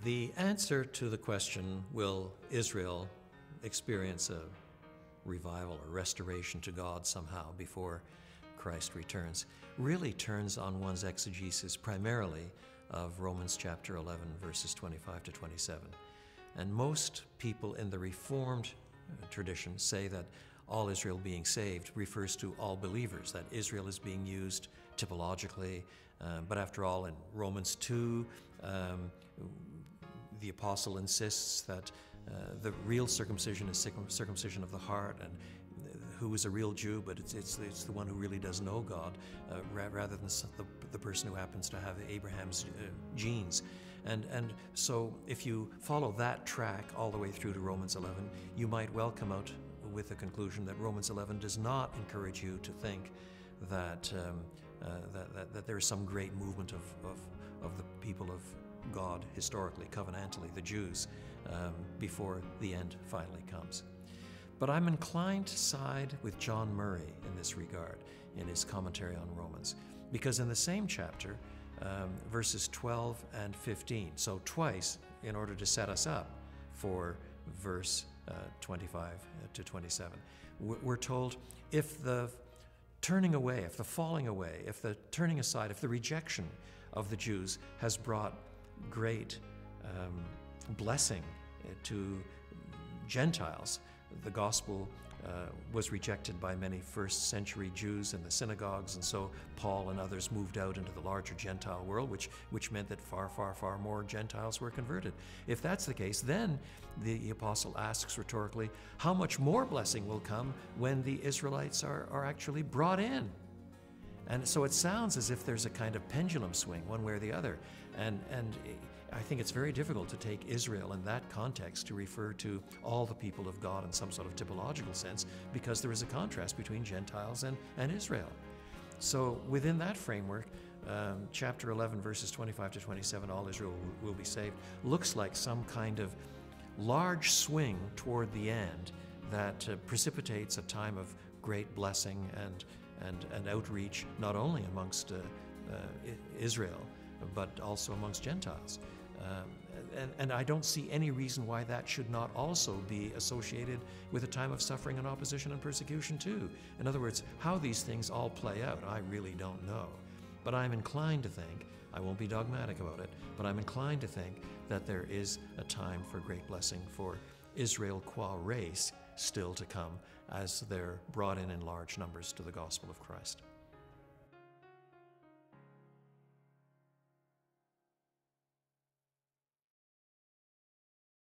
The answer to the question, will Israel experience a revival or restoration to God somehow before Christ returns, really turns on one's exegesis primarily of Romans chapter 11, verses 25 to 27. And most people in the Reformed tradition say that all Israel being saved refers to all believers, that Israel is being used typologically. But after all, in Romans 2, the apostle insists that the real circumcision is circumcision of the heart, and who is a real Jew, but it's the one who really does know God, rather than the person who happens to have Abraham's genes. And so if you follow that track all the way through to Romans 11, you might well come out with the conclusion that Romans 11 does not encourage you to think that that there is some great movement of the people of God historically, covenantally, the Jews, before the end finally comes. But I'm inclined to side with John Murray in this regard, in his commentary on Romans, because in the same chapter, verses 12 and 15, so twice, in order to set us up for verse 25 to 27, we're told, if the turning away, if the falling away, if the turning aside, if the rejection of the Jews has brought great blessing to Gentiles, the gospel was rejected by many first century Jews in the synagogues, and so Paul and others moved out into the larger Gentile world, which meant that far more Gentiles were converted. If that's the case, then the apostle asks rhetorically, how much more blessing will come when the Israelites are actually brought in? And so it sounds as if there's a kind of pendulum swing one way or the other. And I think it's very difficult to take Israel in that context to refer to all the people of God in some sort of typological sense, because there is a contrast between Gentiles and Israel. So within that framework, chapter 11, verses 25 to 27, all Israel will be saved, looks like some kind of large swing toward the end that precipitates a time of great blessing and outreach, not only amongst Israel, but also amongst Gentiles. And I don't see any reason why that should not also be associated with a time of suffering and opposition and persecution too. In other words, how these things all play out, I really don't know. But I'm inclined to think, I won't be dogmatic about it, but I'm inclined to think that there is a time for great blessing for Israel qua race still to come, as they're brought in large numbers to the gospel of Christ.